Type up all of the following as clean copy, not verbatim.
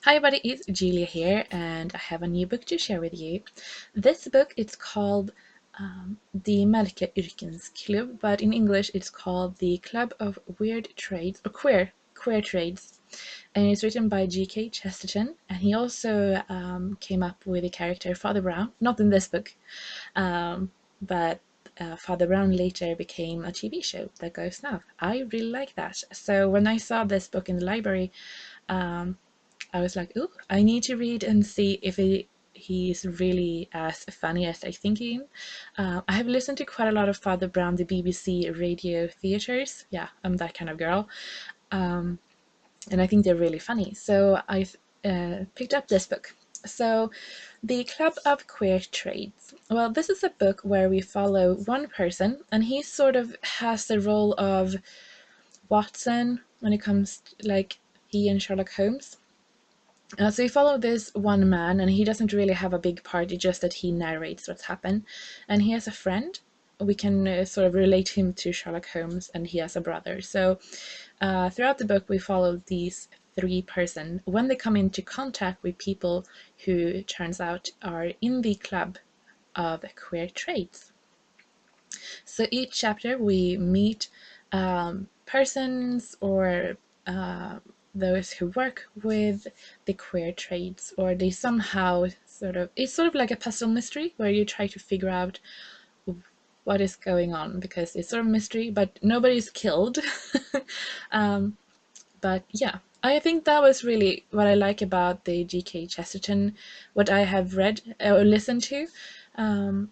Hi everybody, it's Julia here and I have a new book to share with you. This book it's called The Märke Yrkensklubb, but in English it's called The Club of Weird Trades or Queer Trades, and it's written by K Chesterton, and he also came up with the character Father Brown, not in this book, but Father Brown later became a TV show that goes now. I really like that. So when I saw this book in the library, I was like, "Ooh, I need to read and see if he's really as funny as I think he is." I have listened to quite a lot of Father Brown, the BBC radio theatres. Yeah, I'm that kind of girl. Um, and I think they're really funny. So I picked up this book. So, The Club of Queer Trades. Well, this is a book where we follow one person, and he sort of has the role of Watson when it comes to, like, he and Sherlock Holmes. So you follow this one man, and he doesn't really have a big part, it's just that he narrates what's happened. And he has a friend. We can sort of relate him to Sherlock Holmes, and he has a brother. So throughout the book, we follow these three persons when they come into contact with people who turns out are in the club of queer trades. So each chapter we meet persons or those who work with the queer trades, or they somehow it's sort of like a puzzle mystery where you try to figure out what is going on, because it's sort of mystery, but nobody's killed. um, but yeah, I think that was really what I like about the K Chesterton, what I have read or listened to,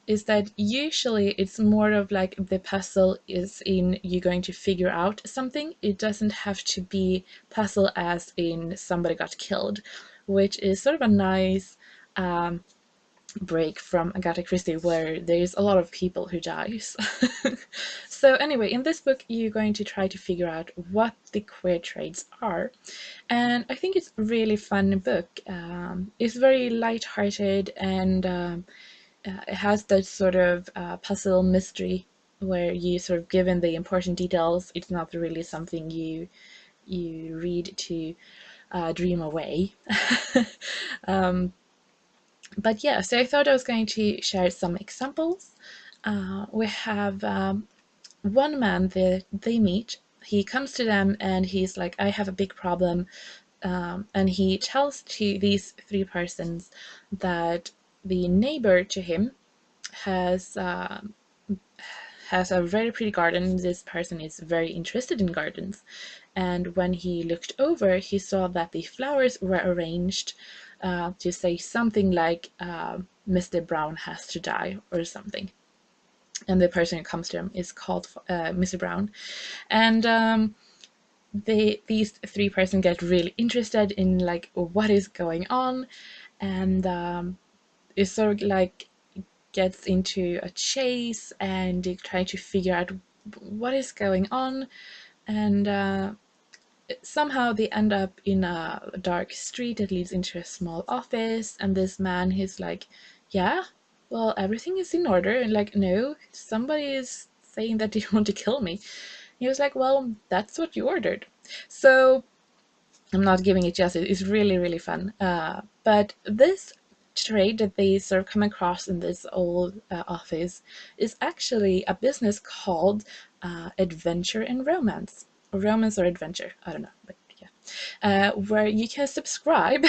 is that usually it's more of like the puzzle is in you going to figure out something. It doesn't have to be puzzle as in somebody got killed, which is sort of a nice break from Agatha Christie, where there's a lot of people who dies. So anyway, in this book you're going to try to figure out what the queer trades are, and I think it's a really fun book. It's very light-hearted, and it has that sort of puzzle mystery where you sort of given the important details. It's not really something you read to dream away. But yeah, so I thought I was going to share some examples. We have one man that they meet. He comes to them and he's like, I have a big problem. And he tells to these three persons that the neighbor to him has has a very pretty garden. This person is very interested in gardens. And when he looked over, he saw that the flowers were arranged to say something like, Mr. Brown has to die, or something. And the person who comes to him is called Mr. Brown. And these three persons get really interested in like what is going on, and it sort of like gets into a chase, and they try to figure out what is going on, and somehow they end up in a dark street that leads into a small office, and this man, he's like, yeah, well, everything is in order, and like, no, somebody is saying that they want to kill me. He was like, well, that's what you ordered. So I'm not giving it justice. It's really, really fun. But this trade that they sort of come across in this old office is actually a business called Adventure and Romance. Or Romance or Adventure, I don't know, but yeah. Where you can subscribe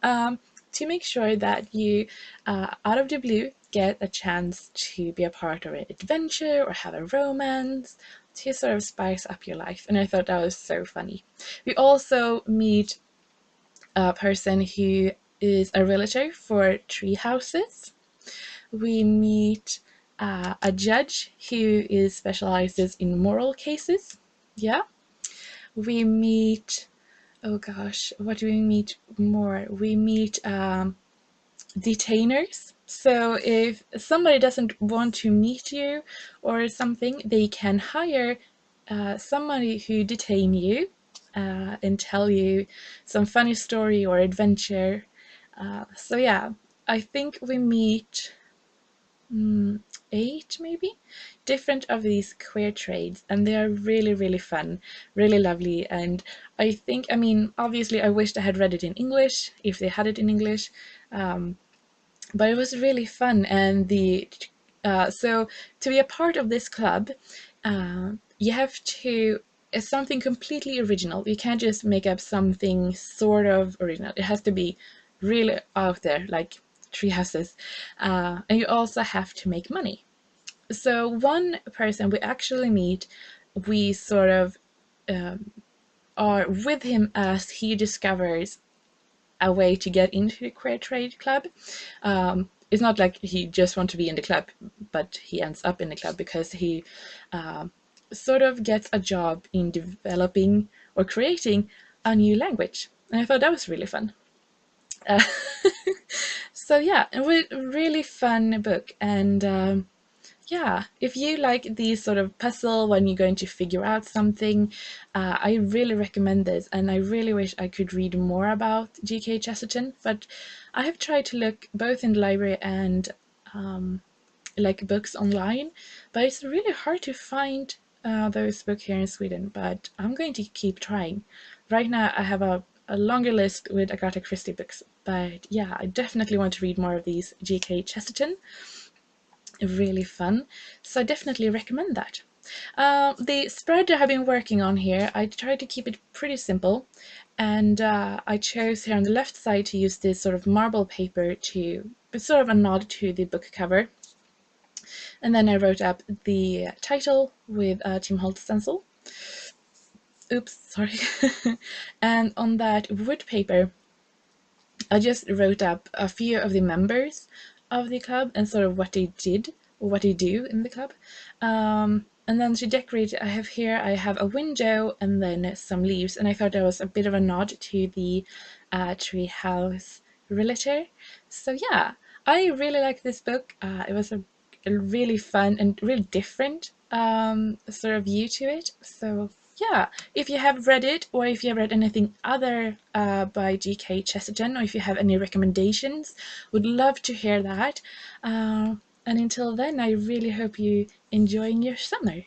to make sure that you, out of the blue, get a chance to be a part of an adventure or have a romance to sort of spice up your life. And I thought that was so funny. We also meet a person who is a realtor for tree houses. We meet a judge who is specializes in moral cases. Yeah. We meet, oh gosh, what do we meet more? We meet detainers. So if somebody doesn't want to meet you or something, they can hire somebody who detain you and tell you some funny story or adventure. So yeah, I think we meet 8 maybe different of these queer trades, and they are really, really fun, really lovely. And I think, I mean, obviously I wished I had read it in English if they had it in English, but it was really fun. And the so to be a part of this club, you have to, it's something completely original. You can't just make up something sort of original. It has to be really out there, like tree houses. And you also have to make money. So one person we actually meet, we sort of are with him as he discovers a way to get into the queer trade club. It's not like he just wants to be in the club, but he ends up in the club because he sort of gets a job in developing or creating a new language. And I thought that was really fun. Uh, so yeah, it was a really fun book. And yeah, if you like these sort of puzzle when you're going to figure out something, I really recommend this. And I really wish I could read more about K Chesterton, but I have tried to look both in the library and like books online, but it's really hard to find those books here in Sweden. But I'm going to keep trying. Right now, I have a longer list with Agatha Christie books, but yeah, I definitely want to read more of these K Chesterton. Really fun, so I definitely recommend that. The spread I have been working on here, I tried to keep it pretty simple, and I chose here on the left side to use this sort of marble paper to sort of a nod to the book cover. And then I wrote up the title with a Tim Holtz stencil. Oops, sorry. And on that wood paper, I just wrote up a few of the members of the club and sort of what they did or what they do in the club. And then to decorate, I have a window and then some leaves, and I thought that was a bit of a nod to the treehouse realtor. So yeah, I really like this book. It was a really fun and really different sort of view to it. So yeah, if you have read it, or if you have read anything other by K Chesterton, or if you have any recommendations, would love to hear that. And until then, I really hope you enjoying your summer.